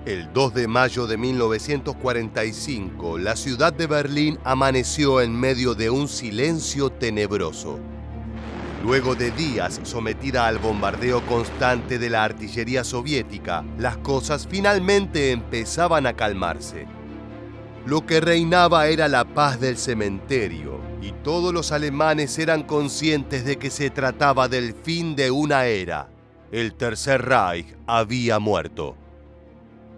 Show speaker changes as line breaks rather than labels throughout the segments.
El 2 de mayo de 1945, la ciudad de Berlín amaneció en medio de un silencio tenebroso. Luego de días sometida al bombardeo constante de la artillería soviética, las cosas finalmente empezaban a calmarse. Lo que reinaba era la paz del cementerio, y todos los alemanes eran conscientes de que se trataba del fin de una era. El Tercer Reich había muerto.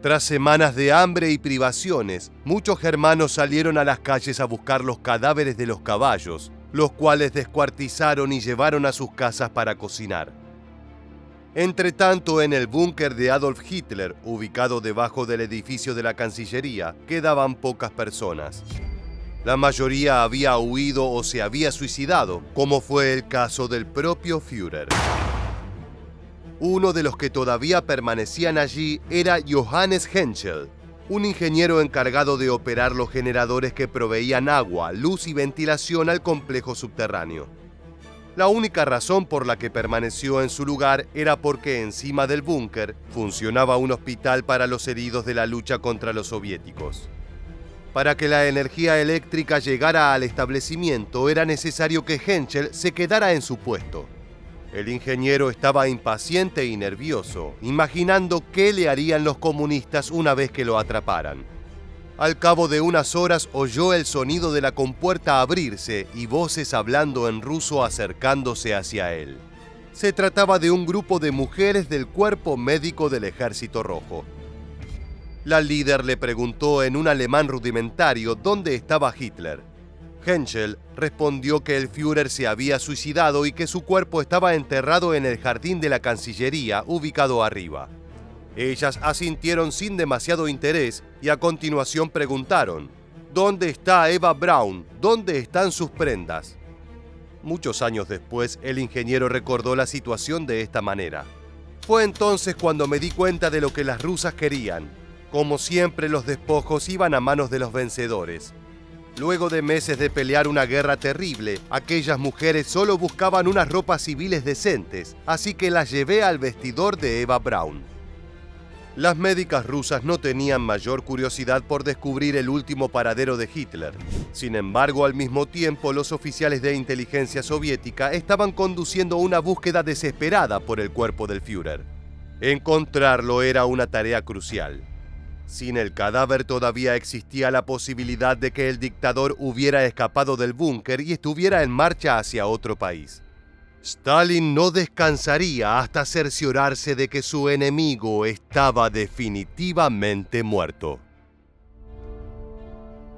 Tras semanas de hambre y privaciones, muchos germanos salieron a las calles a buscar los cadáveres de los caballos, los cuales descuartizaron y llevaron a sus casas para cocinar. Entretanto, en el búnker de Adolf Hitler, ubicado debajo del edificio de la Cancillería, quedaban pocas personas. La mayoría había huido o se había suicidado, como fue el caso del propio Führer. Uno de los que todavía permanecían allí era Johannes Henschel, un ingeniero encargado de operar los generadores que proveían agua, luz y ventilación al complejo subterráneo. La única razón por la que permaneció en su lugar era porque encima del búnker funcionaba un hospital para los heridos de la lucha contra los soviéticos. Para que la energía eléctrica llegara al establecimiento era necesario que Henschel se quedara en su puesto. El ingeniero estaba impaciente y nervioso, imaginando qué le harían los comunistas una vez que lo atraparan. Al cabo de unas horas oyó el sonido de la compuerta abrirse y voces hablando en ruso acercándose hacia él. Se trataba de un grupo de mujeres del cuerpo médico del Ejército Rojo. La líder le preguntó en un alemán rudimentario dónde estaba Hitler. Henschel respondió que el Führer se había suicidado y que su cuerpo estaba enterrado en el jardín de la Cancillería, ubicado arriba. Ellas asintieron sin demasiado interés y a continuación preguntaron: ¿dónde está Eva Braun? ¿Dónde están sus prendas? Muchos años después, el ingeniero recordó la situación de esta manera: fue entonces cuando me di cuenta de lo que las rusas querían. Como siempre, los despojos iban a manos de los vencedores. Luego de meses de pelear una guerra terrible, aquellas mujeres solo buscaban unas ropas civiles decentes, así que las llevé al vestidor de Eva Braun. Las médicas rusas no tenían mayor curiosidad por descubrir el último paradero de Hitler. Sin embargo, al mismo tiempo, los oficiales de inteligencia soviética estaban conduciendo una búsqueda desesperada por el cuerpo del Führer. Encontrarlo era una tarea crucial. Sin el cadáver todavía existía la posibilidad de que el dictador hubiera escapado del búnker y estuviera en marcha hacia otro país. Stalin no descansaría hasta cerciorarse de que su enemigo estaba definitivamente muerto.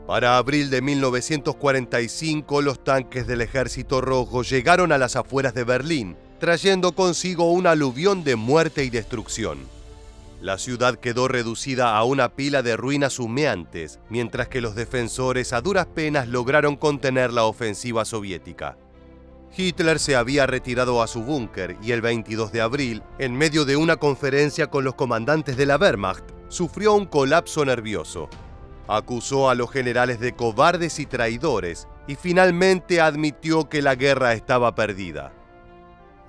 Para abril de 1945, los tanques del Ejército Rojo llegaron a las afueras de Berlín, trayendo consigo un aluvión de muerte y destrucción. La ciudad quedó reducida a una pila de ruinas humeantes, mientras que los defensores a duras penas lograron contener la ofensiva soviética. Hitler se había retirado a su búnker y el 22 de abril, en medio de una conferencia con los comandantes de la Wehrmacht, sufrió un colapso nervioso. Acusó a los generales de cobardes y traidores y finalmente admitió que la guerra estaba perdida.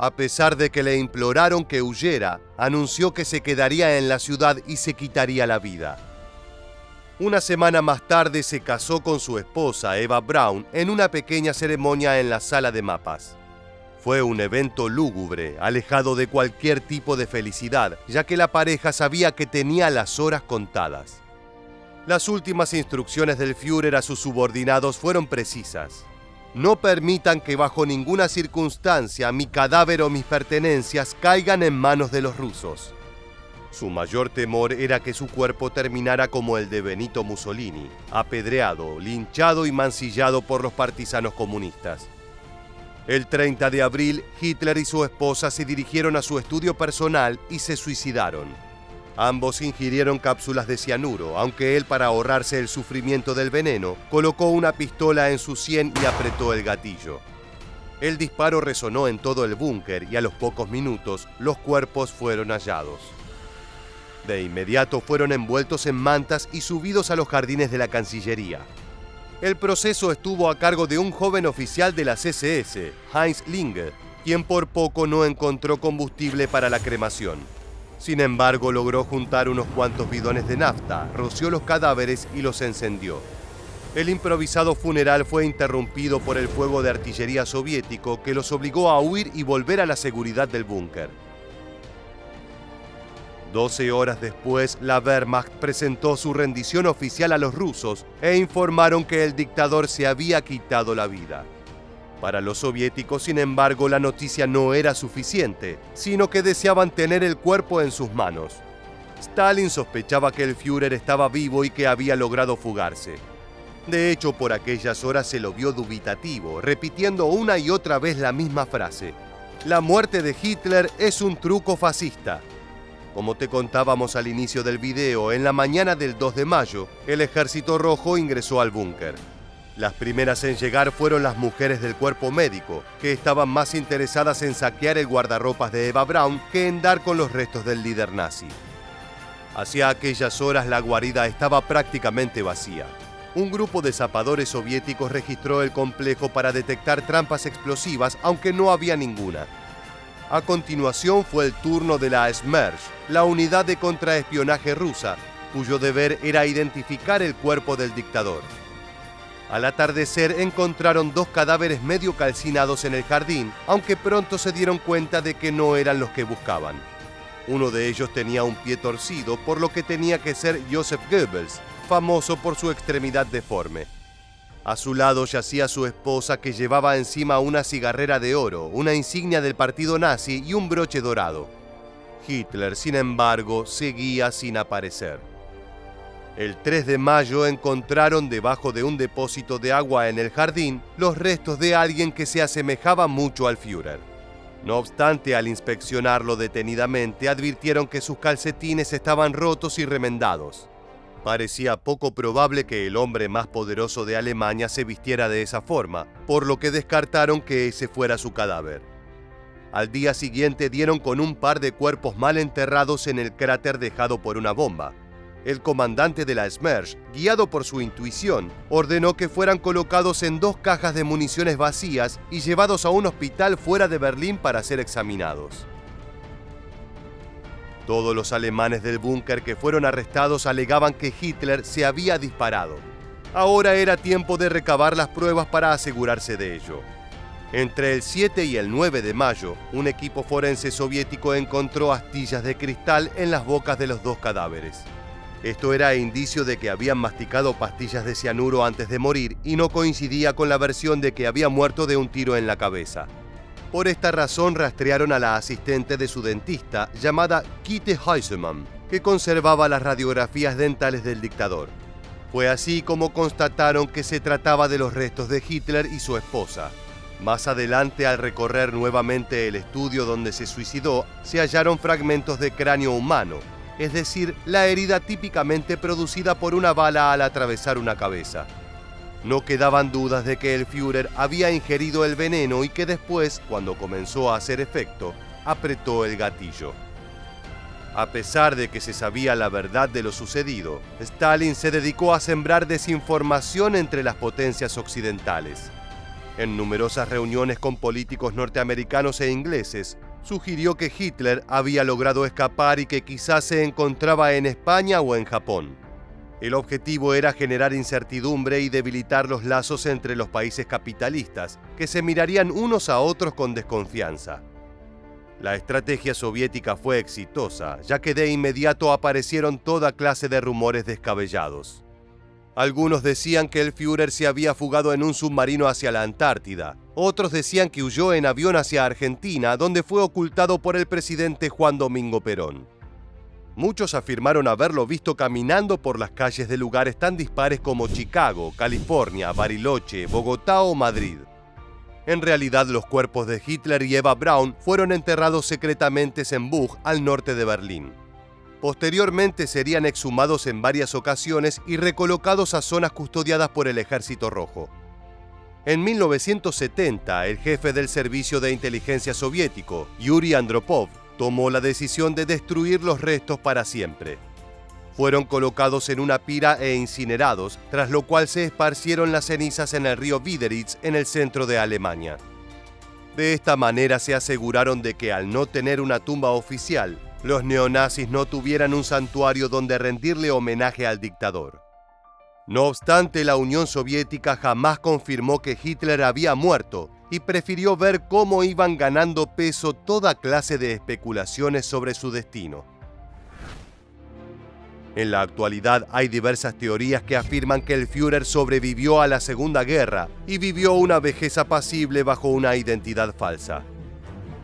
A pesar de que le imploraron que huyera, anunció que se quedaría en la ciudad y se quitaría la vida. Una semana más tarde se casó con su esposa, Eva Braun, en una pequeña ceremonia en la sala de mapas. Fue un evento lúgubre, alejado de cualquier tipo de felicidad, ya que la pareja sabía que tenía las horas contadas. Las últimas instrucciones del Führer a sus subordinados fueron precisas: no permitan que bajo ninguna circunstancia mi cadáver o mis pertenencias caigan en manos de los rusos. Su mayor temor era que su cuerpo terminara como el de Benito Mussolini, apedreado, linchado y mancillado por los partisanos comunistas. El 30 de abril, Hitler y su esposa se dirigieron a su estudio personal y se suicidaron. Ambos ingirieron cápsulas de cianuro, aunque él, para ahorrarse el sufrimiento del veneno, colocó una pistola en su sien y apretó el gatillo. El disparo resonó en todo el búnker y a los pocos minutos los cuerpos fueron hallados. De inmediato fueron envueltos en mantas y subidos a los jardines de la Cancillería. El proceso estuvo a cargo de un joven oficial de las SS, Heinz Linge, quien por poco no encontró combustible para la cremación. Sin embargo, logró juntar unos cuantos bidones de nafta, roció los cadáveres y los encendió. El improvisado funeral fue interrumpido por el fuego de artillería soviético que los obligó a huir y volver a la seguridad del búnker. 12 horas después, la Wehrmacht presentó su rendición oficial a los rusos e informaron que el dictador se había quitado la vida. Para los soviéticos, sin embargo, la noticia no era suficiente, sino que deseaban tener el cuerpo en sus manos. Stalin sospechaba que el Führer estaba vivo y que había logrado fugarse. De hecho, por aquellas horas se lo vio dubitativo, repitiendo una y otra vez la misma frase: «La muerte de Hitler es un truco fascista». Como te contábamos al inicio del video, en la mañana del 2 de mayo, el Ejército Rojo ingresó al búnker. Las primeras en llegar fueron las mujeres del cuerpo médico, que estaban más interesadas en saquear el guardarropas de Eva Braun que en dar con los restos del líder nazi. Hacia aquellas horas la guarida estaba prácticamente vacía. Un grupo de zapadores soviéticos registró el complejo para detectar trampas explosivas, aunque no había ninguna. A continuación fue el turno de la Smersh, la unidad de contraespionaje rusa, cuyo deber era identificar el cuerpo del dictador. Al atardecer encontraron 2 cadáveres medio calcinados en el jardín, aunque pronto se dieron cuenta de que no eran los que buscaban. Uno de ellos tenía un pie torcido, por lo que tenía que ser Joseph Goebbels, famoso por su extremidad deforme. A su lado yacía su esposa, que llevaba encima una cigarrera de oro, una insignia del partido nazi y un broche dorado. Hitler, sin embargo, seguía sin aparecer. El 3 de mayo encontraron debajo de un depósito de agua en el jardín los restos de alguien que se asemejaba mucho al Führer. No obstante, al inspeccionarlo detenidamente, advirtieron que sus calcetines estaban rotos y remendados. Parecía poco probable que el hombre más poderoso de Alemania se vistiera de esa forma, por lo que descartaron que ese fuera su cadáver. Al día siguiente dieron con un par de cuerpos mal enterrados en el cráter dejado por una bomba. El comandante de la Smersh, guiado por su intuición, ordenó que fueran colocados en 2 cajas de municiones vacías y llevados a un hospital fuera de Berlín para ser examinados. Todos los alemanes del búnker que fueron arrestados alegaban que Hitler se había disparado. Ahora era tiempo de recabar las pruebas para asegurarse de ello. Entre el 7 y el 9 de mayo, un equipo forense soviético encontró astillas de cristal en las bocas de los 2 cadáveres. Esto era indicio de que habían masticado pastillas de cianuro antes de morir y no coincidía con la versión de que había muerto de un tiro en la cabeza. Por esta razón rastrearon a la asistente de su dentista, llamada Käthe Heisemann, que conservaba las radiografías dentales del dictador. Fue así como constataron que se trataba de los restos de Hitler y su esposa. Más adelante, al recorrer nuevamente el estudio donde se suicidó, se hallaron fragmentos de cráneo humano, es decir, la herida típicamente producida por una bala al atravesar una cabeza. No quedaban dudas de que el Führer había ingerido el veneno y que después, cuando comenzó a hacer efecto, apretó el gatillo. A pesar de que se sabía la verdad de lo sucedido, Stalin se dedicó a sembrar desinformación entre las potencias occidentales. En numerosas reuniones con políticos norteamericanos e ingleses, sugirió que Hitler había logrado escapar y que quizás se encontraba en España o en Japón. El objetivo era generar incertidumbre y debilitar los lazos entre los países capitalistas, que se mirarían unos a otros con desconfianza. La estrategia soviética fue exitosa, ya que de inmediato aparecieron toda clase de rumores descabellados. Algunos decían que el Führer se había fugado en un submarino hacia la Antártida. Otros decían que huyó en avión hacia Argentina, donde fue ocultado por el presidente Juan Domingo Perón. Muchos afirmaron haberlo visto caminando por las calles de lugares tan dispares como Chicago, California, Bariloche, Bogotá o Madrid. En realidad, los cuerpos de Hitler y Eva Braun fueron enterrados secretamente en Buch, al norte de Berlín. Posteriormente serían exhumados en varias ocasiones y recolocados a zonas custodiadas por el Ejército Rojo. En 1970, el jefe del servicio de inteligencia soviético, Yuri Andropov, tomó la decisión de destruir los restos para siempre. Fueron colocados en una pira e incinerados, tras lo cual se esparcieron las cenizas en el río Wideritz, en el centro de Alemania. De esta manera se aseguraron de que, al no tener una tumba oficial, los neonazis no tuvieran un santuario donde rendirle homenaje al dictador. No obstante, la Unión Soviética jamás confirmó que Hitler había muerto y prefirió ver cómo iban ganando peso toda clase de especulaciones sobre su destino. En la actualidad hay diversas teorías que afirman que el Führer sobrevivió a la Segunda Guerra y vivió una vejez apacible bajo una identidad falsa.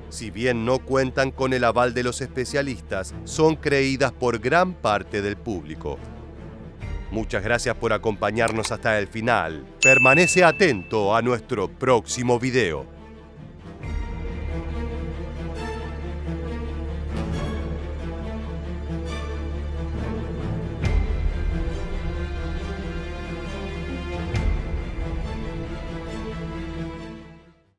Si bien no cuentan con el aval de los especialistas, son creídas por gran parte del público. Muchas gracias por acompañarnos hasta el final. Permanece atento a nuestro próximo video.